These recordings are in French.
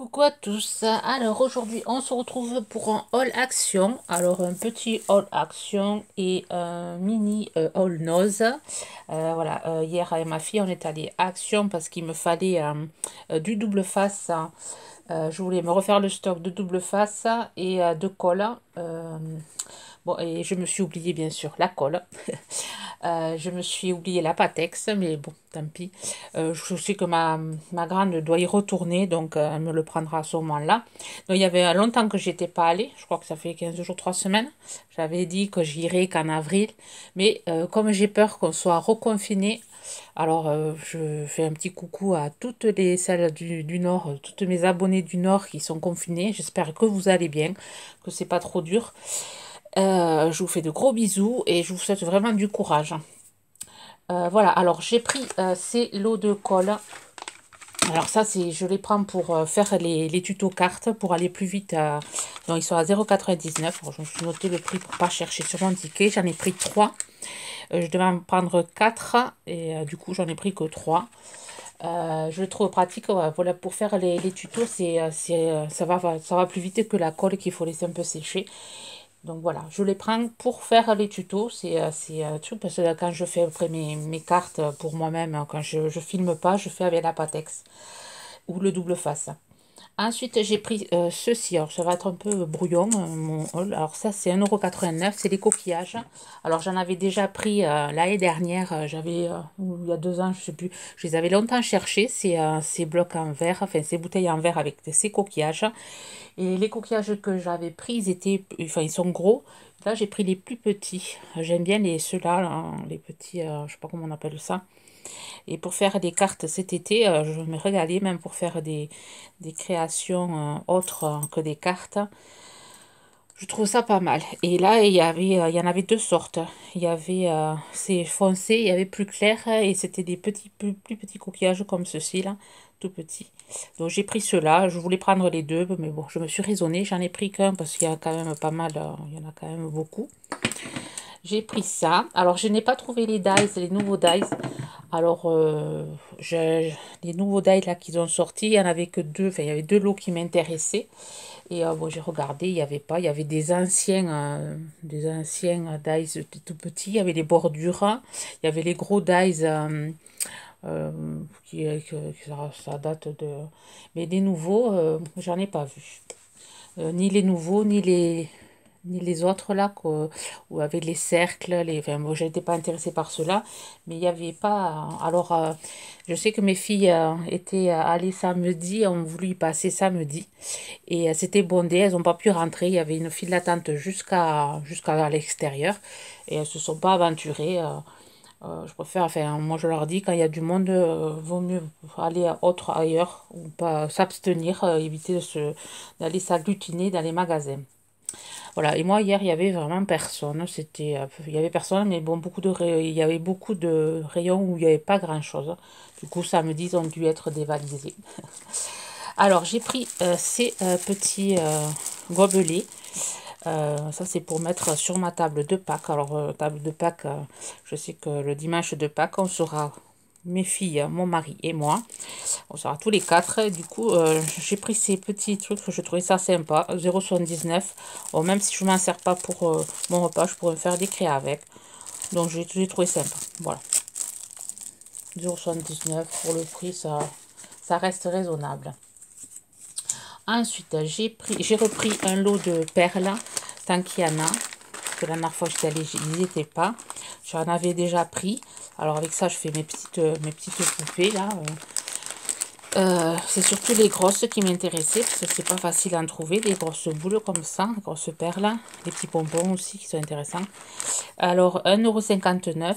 Coucou à tous. Alors aujourd'hui on se retrouve pour un haul action. Alors un petit haul action et un mini haul nose. Voilà, hier avec ma fille on est allé action parce qu'il me fallait du double face. Je voulais me refaire le stock de double face et de colle. Bon, et je me suis oublié bien sûr la colle. Je me suis oublié la Patex, mais bon, tant pis. Je sais que ma grande doit y retourner, donc elle me le prendra à ce moment-là. Donc il y avait longtemps que j'étais pas allée, je crois que ça fait 15 jours, 3 semaines. J'avais dit que j'irais qu'en avril, mais comme j'ai peur qu'on soit reconfiné, alors je fais un petit coucou à toutes les celles du Nord, toutes mes abonnés du Nord qui sont confinés. J'espère que vous allez bien, que c'est pas trop dur. Je vous fais de gros bisous et je vous souhaite vraiment du courage. Voilà, alors j'ai pris ces lots de colle. Alors ça, je les prends pour faire les tutos cartes, pour aller plus vite. Donc ils sont à 0,99. Alors, je me suis noté le prix pour pas chercher sur mon ticket. J'en ai pris 3. Je devais en prendre 4 et du coup j'en ai pris que 3. Je le trouve pratique, voilà, pour faire les tutos, ça va plus vite que la colle qu'il faut laisser un peu sécher. Donc voilà, je les prends pour faire les tutos. C'est truc parce que quand je fais après mes cartes pour moi-même, quand je filme pas, je fais avec la Patex ou le double face. Ensuite, j'ai pris ceci. Alors, ça va être un peu brouillon, mon haul. Alors, ça, c'est 1,89 €. C'est les coquillages. Alors, j'en avais déjà pris l'année dernière. Ou il y a 2 ans, je sais plus. Je les avais longtemps cherchés. Ces blocs en verre, enfin, ces bouteilles en verre avec ces coquillages. Et les coquillages que j'avais pris, ils sont gros. Là, j'ai pris les plus petits. J'aime bien ceux-là, là, les petits, je sais pas comment on appelle ça. Et pour faire des cartes cet été, je me régalais même pour faire des créations autres que des cartes. Je trouve ça pas mal. Et là, il y en avait deux sortes. Il y avait ces foncés, il y avait plus clair et c'était des plus petits coquillages comme ceci là, tout petits. Donc j'ai pris ceux-là. Je voulais prendre les deux, mais bon, je me suis raisonnée. J'en ai pris qu'un parce qu'il y a quand même pas mal, il y en a quand même beaucoup. J'ai pris ça. Alors, je n'ai pas trouvé les dies, les nouveaux dies. Alors, les nouveaux dies là qu'ils ont sortis, il n'y en avait que deux. Enfin, il y avait deux lots qui m'intéressaient. Et bon, j'ai regardé, il n'y avait pas. Il y avait des anciens dies tout petits. Il y avait les bordures. Il y avait les gros dies ça date de. Mais les nouveaux, j'en ai pas vu. Ni les nouveaux, ni les autres là, où avec les cercles, enfin, moi j'étais pas intéressée par cela, mais il n'y avait pas. Alors, je sais que mes filles étaient allées samedi, ont voulu y passer samedi, et c'était bondé, elles n'ont pas pu rentrer, il y avait une file d'attente jusqu'à l'extérieur, et elles se sont pas aventurées. Je préfère, enfin, moi je leur dis, quand il y a du monde, vaut mieux aller ailleurs, ou pas s'abstenir, éviter d'aller s'agglutiner dans les magasins. Voilà, et moi hier il y avait vraiment personne, il y avait personne, mais bon, il y avait beaucoup de rayons où il n'y avait pas grand-chose. Du coup, samedi, ils ont dû être dévalisés. Alors, j'ai pris ces petits gobelets. Ça, c'est pour mettre sur ma table de Pâques. Alors, table de Pâques, je sais que le dimanche de Pâques, on sera mes filles, mon mari et moi. On sera tous les quatre. Du coup, j'ai pris ces petits trucs. Je trouvais ça sympa. 0,79. Bon, même si je ne m'en sers pas pour mon repas, je pourrais me faire des créas avec. Donc, j'ai trouvé sympa. Voilà. 0,79 pour le prix, ça reste raisonnable. Ensuite, j'ai repris un lot de perles, tant qu'il y en a. Parce que la dernière fois, j'étais allée, ils n'y étaient pas. J'en avais déjà pris. Alors, avec ça, je fais mes petites poupées, là. C'est surtout les grosses qui m'intéressaient, parce que c'est pas facile à en trouver, des grosses boules comme ça, des grosses perles. Les petits bonbons aussi qui sont intéressants. Alors, 1,59 €,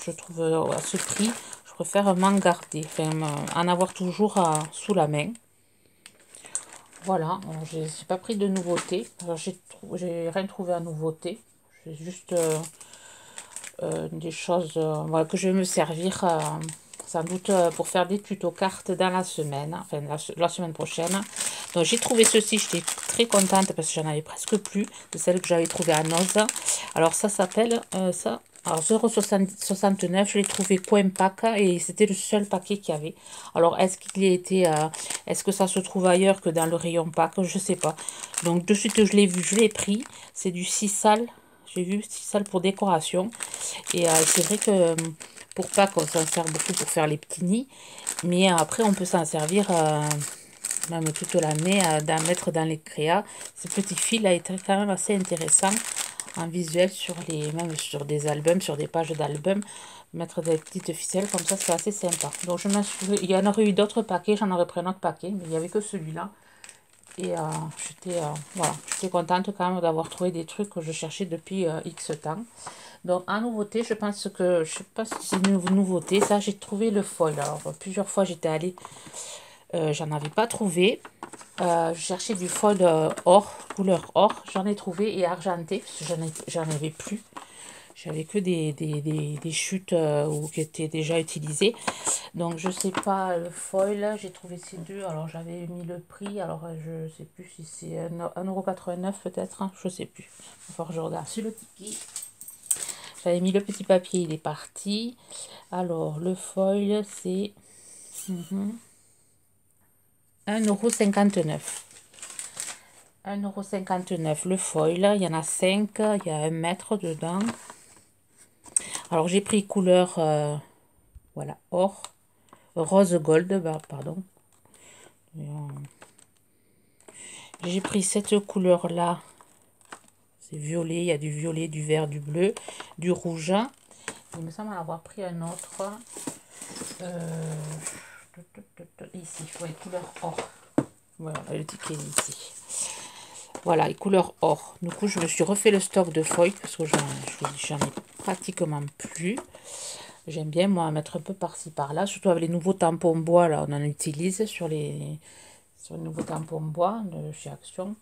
je trouve à ce prix. Je préfère m'en garder, enfin, en avoir toujours sous la main. Voilà, j'ai pas pris de nouveautés. Alors j'ai rien trouvé à nouveauté. J'ai juste des choses voilà, que je vais me servir sans doute pour faire des tutos cartes dans la semaine, enfin la semaine prochaine. Donc j'ai trouvé ceci, j'étais très contente parce que j'en avais presque plus de celles que j'avais trouvées à Noz. Alors ça s'appelle ça. Alors 0,69 €, je l'ai trouvé point pack et c'était le seul paquet qu'il y avait. Alors est-ce qu'il a été Est-ce que ça se trouve ailleurs que dans le rayon Pâques? Je sais pas. Donc de suite je l'ai vu, je l'ai pris. C'est du sisal. J'ai vu sisal pour décoration. Et c'est vrai que pour Pâques, on s'en sert beaucoup pour faire les petits nids. Mais après, on peut s'en servir même toute l'année, d'en mettre dans les créas. Ce petit fil a été quand même assez intéressant en visuel sur même sur des albums, sur des pages d'albums. Mettre des petites ficelles comme ça, c'est assez sympa. Donc je m'en suis... il y en aurait eu d'autres paquets, j'en aurais pris un autre paquet, mais il n'y avait que celui-là. Et voilà, j'étais contente quand même d'avoir trouvé des trucs que je cherchais depuis X temps. Donc en nouveauté, je pense que, je sais pas si c'est une nouveauté, ça j'ai trouvé le foil. Alors plusieurs fois j'étais allée, j'en avais pas trouvé. Je cherchais du foil or, couleur or, j'en ai trouvé, et argenté, parce que j'en avais plus. J'avais que des chutes qui étaient déjà utilisées. Donc je sais pas, le foil, j'ai trouvé ces deux. Alors j'avais mis le prix, alors je sais plus si c'est 1,89 € peut-être, hein, je sais plus. Enfin je regarde sur le ticket. J'avais mis le petit papier, il est parti. Alors le foil c'est 1,59 €. 1,59 € le foil, il y en a 5, il y a 1 mètre dedans. Alors j'ai pris couleur, voilà, or, rose gold, pardon. J'ai pris cette couleur là, c'est violet, il y a du violet, du vert, du bleu, du rouge. Il me semble en avoir pris un autre, ici, ouais, couleur or. Voilà, le ticket est ici. Voilà, et couleur or. Du coup, je me suis refait le stock de foil parce que j'en ai pratiquement plus. J'aime bien, moi, mettre un peu par-ci, par-là. Surtout avec les nouveaux tampons bois, là, on en utilise sur les nouveaux tampons bois de chez Action.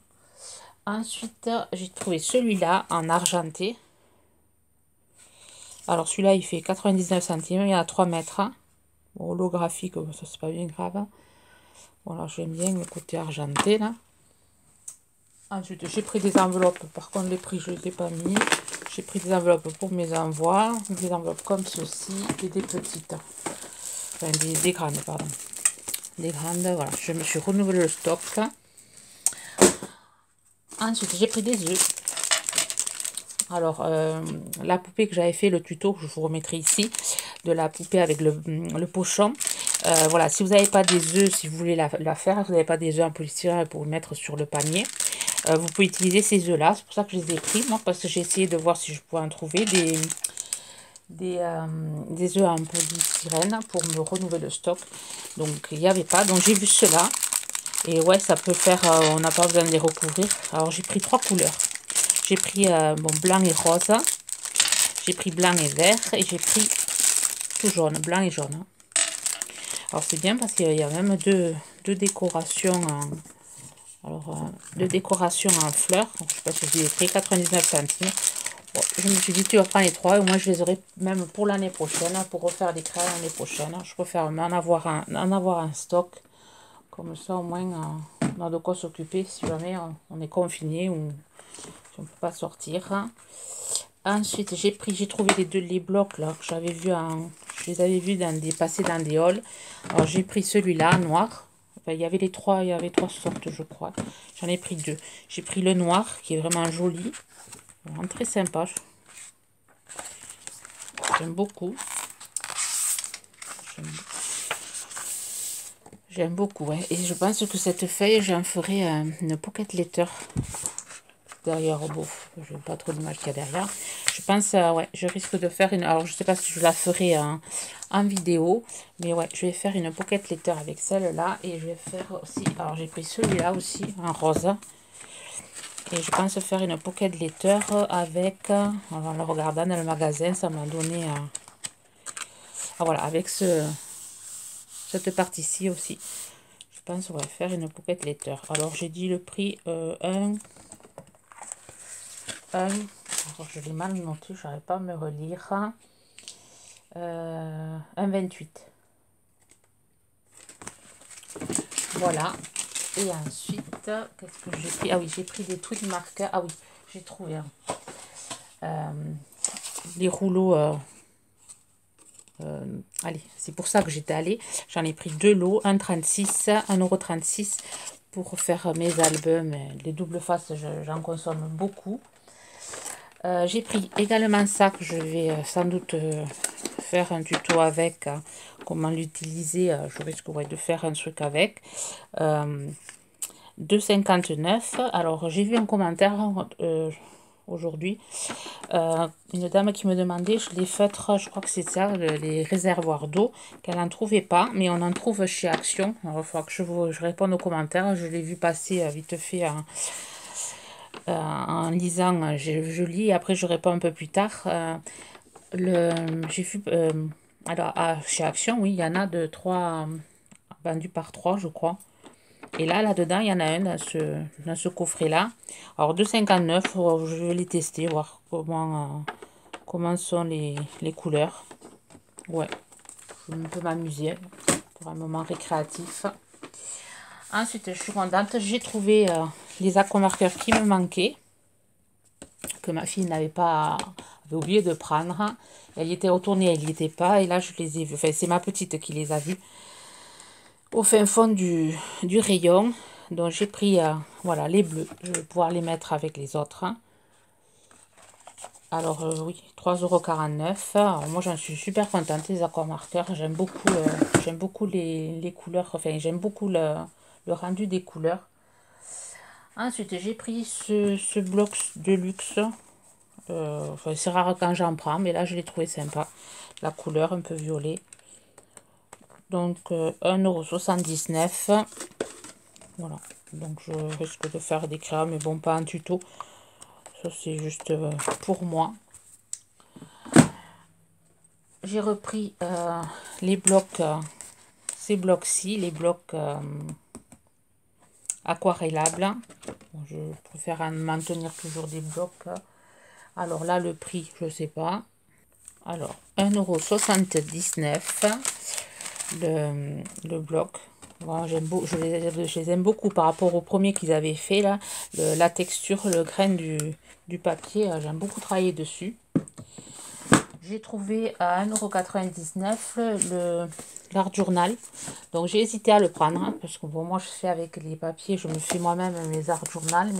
Ensuite, j'ai trouvé celui-là en argenté. Alors, celui-là, il fait 99 centimes. Il y a 3 mètres. Bon, holographique, ça, c'est pas bien grave. Voilà, j'aime bien le côté argenté, là. Ensuite, j'ai pris des enveloppes. Par contre, les prix, je ne les ai pas mis. J'ai pris des enveloppes pour mes envois. Des enveloppes comme ceci et des petites. Enfin, des grandes, pardon. Des grandes, voilà. Je me suis renouvelé le stock. Ensuite, j'ai pris des œufs. Alors, la poupée que j'avais fait, le tuto, que je vous remettrai ici, de la poupée avec le pochon. Voilà, si vous n'avez pas des œufs, si vous voulez la faire, vous n'avez pas des œufs en polystyrène pour mettre sur le panier, vous pouvez utiliser ces œufs là. C'est pour ça que je les ai pris, moi, parce que j'ai essayé de voir si je pouvais en trouver des œufs en polystyrène pour me renouveler le stock. Donc il n'y avait pas, donc j'ai vu cela, et ouais, ça peut faire, on n'a pas besoin de les recouvrir. Alors j'ai pris 3 couleurs. J'ai pris bon, blanc et rose, j'ai pris blanc et vert, et j'ai pris tout jaune, blanc et jaune. Alors c'est bien parce qu'il y a même deux décorations en, deux décorations en fleurs. Donc, je sais pas si je les ai pris 99 centimes. Bon, je me suis dit tu vas prendre les 3, et moi je les aurai même pour l'année prochaine, pour refaire des crayons l'année prochaine. Je préfère en avoir un stock, comme ça au moins on a de quoi s'occuper si jamais on est confiné ou si on ne peut pas sortir. Ensuite, j'ai trouvé les blocs là que j'avais vu je les avais vus passer dans des hauls. Alors j'ai pris celui-là noir. Enfin, il y avait 3 sortes, je crois. J'en ai pris 2. J'ai pris le noir qui est vraiment joli, vraiment très sympa. J'aime beaucoup. J'aime beaucoup, ouais. Et je pense que cette feuille, j'en ferai une pocket letter. Derrière, bon, je n'ai pas trop d'image qu'il y a derrière. Je pense, ouais, je risque de faire une... Alors, je sais pas si je la ferai en vidéo, mais ouais, je vais faire une pocket letter avec celle-là. Et je vais faire aussi... Alors, j'ai pris celui-là aussi, en rose. Et je pense faire une pocket letter avec... en le regardant dans le magasin, ça m'a donné... ah, voilà, avec cette partie-ci aussi. Je pense qu'on va faire une pocket letter. Alors, j'ai dit le prix, alors je l'ai mal noté, je n'arrive pas à me relire. 1,28. Voilà. Et ensuite, qu'est-ce que j'ai pris? Ah oui, j'ai pris des tweed marqueurs. Ah oui, j'ai trouvé les rouleaux Allez, c'est pour ça que j'étais allée. J'en ai pris 2 lots, 1,36 1,36 € pour faire mes albums. Les doubles faces, j'en consomme beaucoup. J'ai pris également ça que je vais sans doute faire un tuto avec, comment l'utiliser. Je risque de faire un truc avec. 2,59 €. Alors, j'ai vu un commentaire aujourd'hui. Une dame qui me demandait, les feutres, je crois que c'est ça, les réservoirs d'eau, qu'elle n'en trouvait pas, mais on en trouve chez Action. Alors, il faut que je réponde aux commentaires. Je l'ai vu passer vite fait en lisant. Je lis et après je réponds un peu plus tard. J'ai vu, alors chez Action, oui, il y en a de 3 vendus par 3, je crois. Et là-dedans, il y en a un dans ce coffret-là. Alors, 2,59 €, je vais les tester, voir comment sont les couleurs. Ouais, je peux m'amuser pour un moment récréatif. Ensuite, je suis contente, j'ai trouvé les aquamarqueurs qui me manquaient, que ma fille avait oublié de prendre. Elle y était retournée, elle n'y était pas, et là, je les ai vus. Enfin, c'est ma petite qui les a vus au fin fond du rayon. Donc j'ai pris voilà, les bleus. Je vais pouvoir les mettre avec les autres. Alors oui, 3,49 €. Alors, moi j'en suis super contente, les aquamarqueurs. J'aime beaucoup les couleurs. Enfin, j'aime beaucoup le rendu des couleurs. Ensuite, j'ai pris ce bloc de luxe. Enfin, c'est rare quand j'en prends, mais là je l'ai trouvé sympa. La couleur un peu violet. Donc 1,79 €. Voilà, donc je risque de faire des crayons, mais bon, pas un tuto. Ça, c'est juste pour moi. J'ai repris les blocs, ces blocs-ci, les blocs aquarellables. Bon, je préfère en maintenir toujours des blocs. Alors là, le prix, je sais pas. Alors, 1,79 € le bloc. Voilà, je les aime beaucoup par rapport au premier qu'ils avaient fait là. La texture, le grain du papier, j'aime beaucoup travailler dessus. J'ai trouvé à 1,99 € l'art journal. Donc j'ai hésité à le prendre parce que bon, moi je fais avec les papiers, je me fais moi-même mes art journal.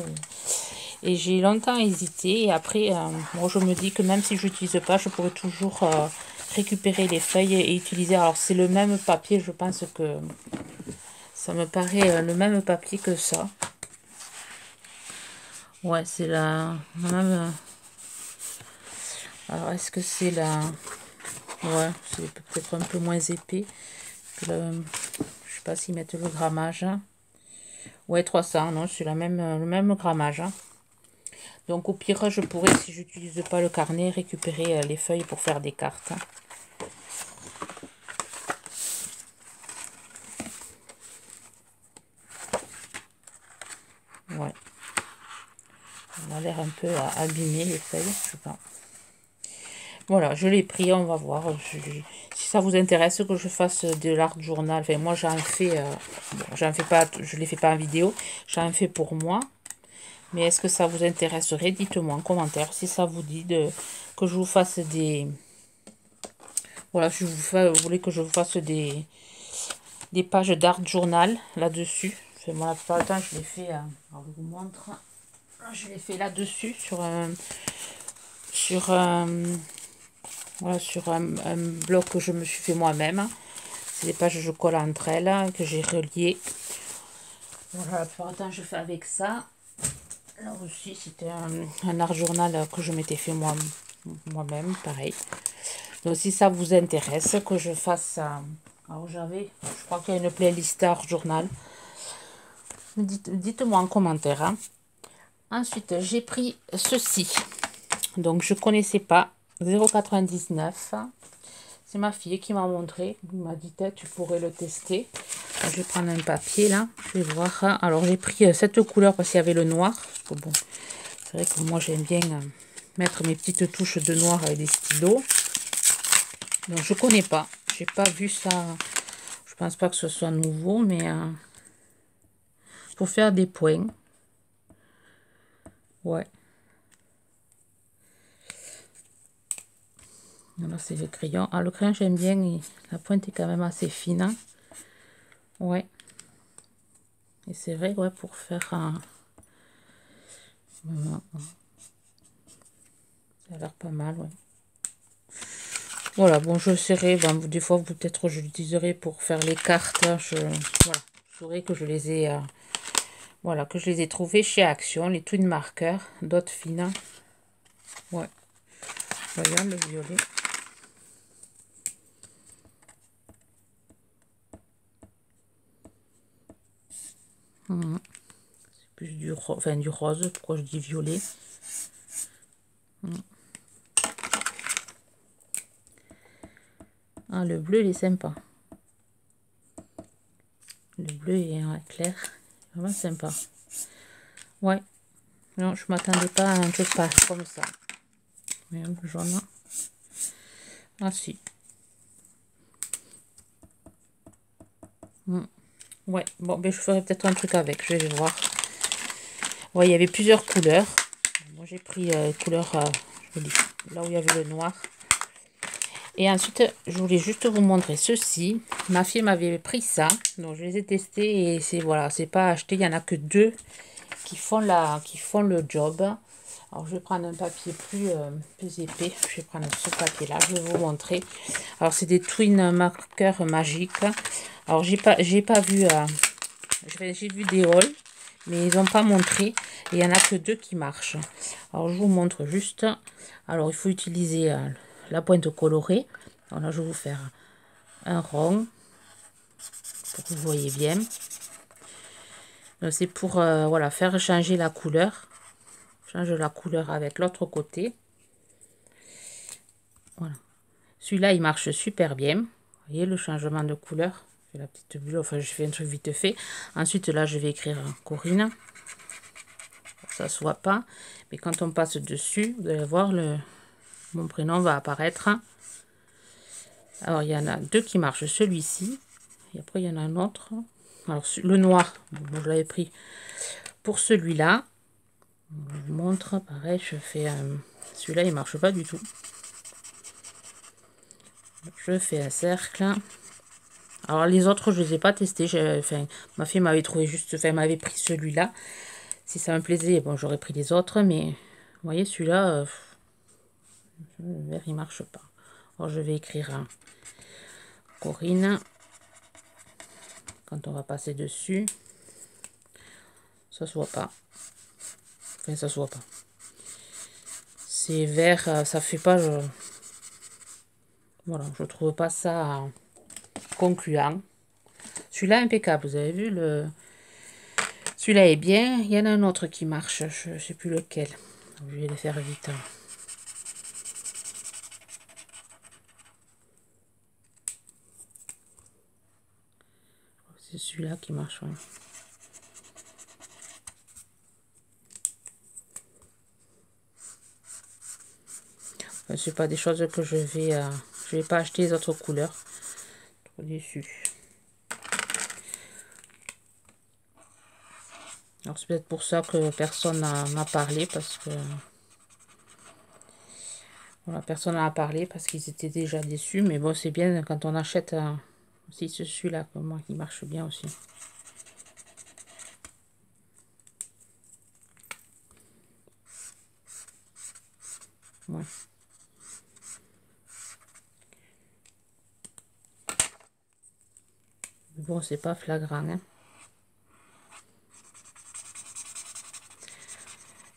Et j'ai longtemps hésité. Et après, moi je me dis que même si je n'utilise pas, je pourrais toujours récupérer les feuilles et utiliser. Alors c'est le même papier, je pense que ça me paraît le même papier que ça. Ouais, c'est la même. Alors est-ce que c'est la... Ouais, c'est peut-être un peu moins épais que je sais pas s'ils mettent le grammage. Ouais, 300, non, c'est le même grammage. Donc au pire, je pourrais, si j'utilise pas le carnet, récupérer les feuilles pour faire des cartes. Ouais. On a l'air un peu abîmé les feuilles, je sais pas. Voilà, je l'ai pris, on va voir. Si ça vous intéresse que je fasse de l'art journal, enfin moi j'en fais, bon, j'en fais pas, je les fais pas en vidéo, j'en fais pour moi. Mais est-ce que ça vous intéresserait? Dites-moi en commentaire si ça vous dit que je vous fasse des... Voilà, si vous voulez que je vous fasse des pages d'art journal là-dessus. Moi, la plupart du temps, je les fais... alors, je vous montre. Je les fais là-dessus voilà, sur un bloc que je me suis fait moi-même. C'est des pages que je colle entre elles, que j'ai reliées. Voilà, la plupart du temps, je fais avec ça. Là aussi, c'était un art journal que je m'étais fait moi-même, pareil. Donc, si ça vous intéresse, que je fasse... alors, je crois qu'il y a une playlist art journal. Dites-moi en commentaire. Hein. Ensuite, j'ai pris ceci. Donc, je connaissais pas. 0,99 €. C'est ma fille qui m'a montré. Elle m'a dit, tu pourrais le tester. Alors, je vais prendre un papier là. Je vais voir. Alors, j'ai pris cette couleur parce qu'il y avait le noir. Bon, c'est vrai que moi, j'aime bien mettre mes petites touches de noir avec des stylos. Donc, je connais pas. J'ai pas vu ça. Je pense pas que ce soit nouveau, mais pour faire des points. Ouais. Voilà, c'est le crayon. Ah, le crayon, j'aime bien. La pointe est quand même assez fine. Hein. Ouais. Et c'est vrai, ouais, pour faire un... Voilà. Ça a l'air pas mal, ouais. Voilà, bon, je serai... Ben, des fois, peut-être, je l'utiliserai pour faire les cartes. Voilà. Je saurai que je les ai... voilà, que je les ai trouvés chez Action. Les twin markers, d'autres fines. Ouais. Voyons le violet. C'est plus du, enfin, du rose. Pourquoi je dis violet? Ah, le bleu, il est sympa. Le bleu est clair. Vraiment sympa. Ouais. Non, je m'attendais pas à un truc pas comme ça. Mais le jaune. Ah si. Ouais, bon, ben, je ferai peut-être un truc avec. Je vais voir. Ouais, il y avait plusieurs couleurs. Moi, j'ai pris couleur jolie, là où il y avait le noir. Et ensuite, je voulais juste vous montrer ceci. Ma fille m'avait pris ça. Donc, je les ai testés. Et c'est voilà, c'est pas acheté. Il y en a que 2 qui font le job. Alors, je vais prendre un papier plus épais. Je vais prendre ce papier-là. Je vais vous montrer. Alors, c'est des twin marqueurs magiques. Alors, j'ai pas vu... j'ai vu des hauls, mais ils n'ont pas montré. Et il n'y en a que 2 qui marchent. Alors, je vous montre juste. Alors, il faut utiliser la pointe colorée. Alors là, je vais vous faire un rond pour que vous voyez bien. C'est pour voilà, faire changer la couleur. Change la couleur avec l'autre côté. Voilà. Celui-là, il marche super bien. Vous voyez le changement de couleur. Je fais la petite bulle, enfin, je fais un truc vite fait. Ensuite, là, je vais écrire Corinne. Ça se voit pas. Mais quand on passe dessus, vous allez voir, mon prénom va apparaître. Alors, il y en a 2 qui marchent. Celui-ci. Et après, il y en a un autre. Alors, le noir, bon, je l'avais pris pour celui-là. Je vous montre. Pareil, je fais... celui-là, il marche pas du tout. Je fais un cercle. Alors, les autres, je les ai pas testés. Enfin, ma fille m'avait trouvé juste... Enfin, m'avait pris celui-là. Si ça me plaisait, bon, j'aurais pris les autres. Mais, vous voyez, celui-là... le vert, il marche pas. Alors, je vais écrire Corinne. Quand on va passer dessus, ça se voit pas. Enfin, ça se voit pas. C'est vert, ça fait pas... voilà, je trouve pas ça concluant. Celui-là, impeccable. Vous avez vu, celui-là est bien. Il y en a un autre qui marche. Je ne sais plus lequel. Je vais le faire vite. C'est celui-là qui marche. Ouais. C'est pas des choses que je vais pas acheter les autres couleurs. Trop déçu. Alors c'est peut-être pour ça que personne n'a parlé, parce que voilà, personne n'a parlé parce qu'ils étaient déjà déçus. Mais bon, c'est bien quand on achète aussi celui-là, moi, qui marche bien aussi. Ouais. Bon, c'est pas flagrant, hein.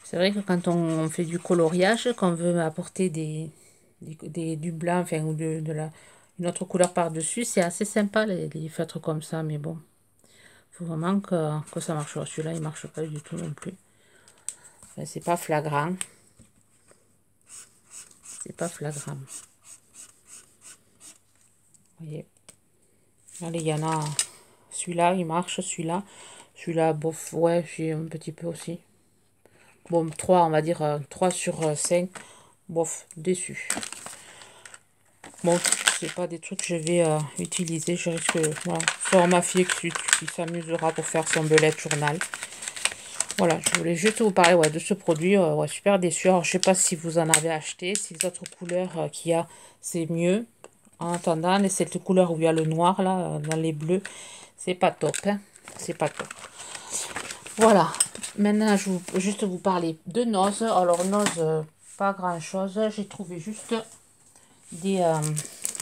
C'est vrai que quand on fait du coloriage, qu'on veut apporter du blanc, enfin, ou une autre couleur par-dessus, c'est assez sympa les feutres comme ça, mais bon, il faut vraiment que ça marche. Celui-là, il marche pas du tout non plus. Enfin, c'est pas flagrant. C'est pas flagrant. Vous voyez. Allez, il y en a. Celui-là, il marche, celui-là. Celui-là, bof, ouais, j'ai un petit peu aussi. Bon, 3, on va dire 3 sur 5. Bof, déçu. Bon, c'est pas des trucs que je vais utiliser. Je risque, voilà, faire ma fille qui s'amusera pour faire son bullet journal. Voilà, je voulais juste vous parler ouais, de ce produit. Ouais, super déçu. Alors, je sais pas si vous en avez acheté. Si les autres couleurs qu'il y a, c'est mieux. En attendant, les cette couleur où il y a le noir, là, dans les bleus, c'est pas top. Hein. C'est pas top. Voilà. Maintenant, je vais juste vous parler de noz. Alors, noz, pas grand-chose. J'ai trouvé juste des, euh,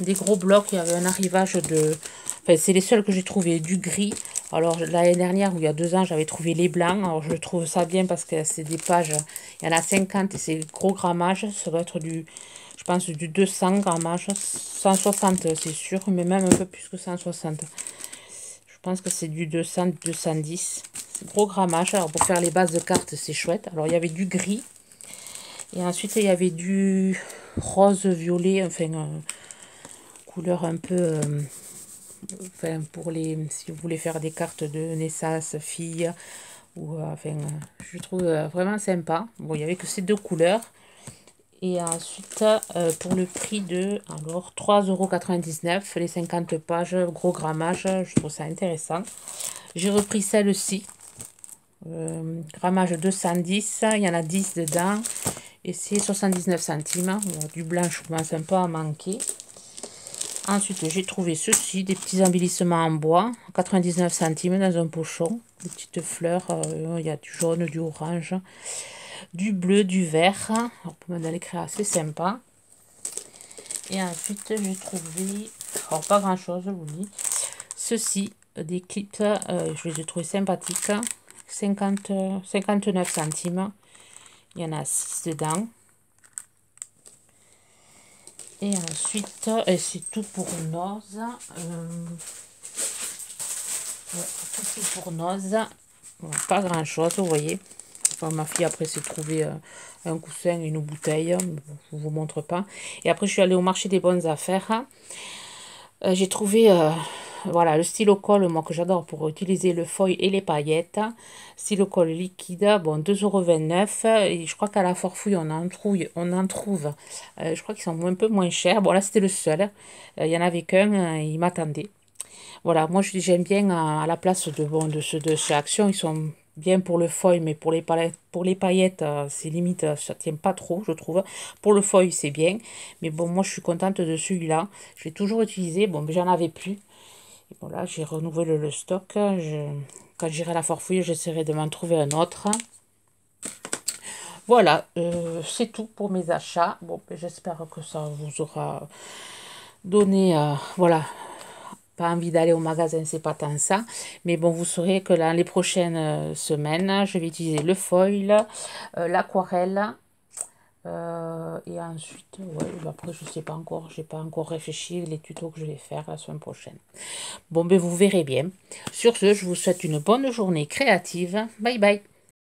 des gros blocs. Il y avait un arrivage de... Enfin, c'est les seuls que j'ai trouvé du gris. Alors, l'année dernière, ou il y a 2 ans, j'avais trouvé les blancs. Alors, je trouve ça bien parce que c'est des pages... Il y en a 50 et c'est gros grammage. Ça doit être du... Je pense du 200 grammage. 160, c'est sûr. Mais même un peu plus que 160. Je pense que c'est du 200, 210. Gros grammage. Alors, pour faire les bases de cartes, c'est chouette. Alors, il y avait du gris. Et ensuite, il y avait du rose violet. Enfin, couleur un peu... enfin, pour les... Si vous voulez faire des cartes de naissance, fille... Ou, enfin, je trouve vraiment sympa. Bon, il n'y avait que ces 2 couleurs. Et ensuite, pour le prix de alors 3,99 €, les 50 pages, gros grammage, je trouve ça intéressant. J'ai repris celle-ci, grammage 210, il y en a 10 dedans, et c'est 79 centimes. Bon, du blanc, je commence un peu à manquer. Ensuite, j'ai trouvé ceci, des petits embellissements en bois, 99 centimes dans un pochon, des petites fleurs, il y a du jaune, du orange, du bleu, du vert. Alors, pour me donner assez sympa. Et ensuite, j'ai trouvé, alors pas grand chose, je vous dis, ceci, des clips, je les ai trouvés sympathiques, 59 centimes, il y en a 6 dedans. Et ensuite, et c'est tout pour Noz, tout c'est pour Noz, bon, pas grand chose, vous voyez. Enfin, ma fille après s'est trouvé un coussin et une bouteille, je ne vous montre pas. Et après je suis allée au marché des bonnes affaires. J'ai trouvé voilà, le stylo colle, moi que j'adore pour utiliser le foil et les paillettes. Stylo colle liquide, bon 2,29 €. Et je crois qu'à la Forfouille on en trouve. Je crois qu'ils sont un peu moins chers. Bon là c'était le seul. Il y en avait qu'un, il m'attendait. Voilà, moi j'aime bien à la place de, bon, de ceux de chez Action, ils sont bien pour le foil, mais pour les paillettes, c'est limite, ça tient pas trop, je trouve. Pour le foil, c'est bien, mais bon, moi je suis contente de celui-là. Je l'ai toujours utilisé, bon, mais j'en avais plus. Et bon, là, j'ai renouvelé le stock. Quand j'irai à la Farfouille, j'essaierai de m'en trouver un autre. Voilà, c'est tout pour mes achats. Bon, ben, j'espère que ça vous aura donné, voilà, pas envie d'aller au magasin, c'est pas tant ça. Mais bon, vous saurez que dans les prochaines semaines, je vais utiliser le foil, l'aquarelle. Et ensuite, ouais, après, je sais pas encore, j'ai pas encore réfléchi les tutos que je vais faire la semaine prochaine. Bon, ben vous verrez bien. Sur ce, je vous souhaite une bonne journée créative. Bye bye.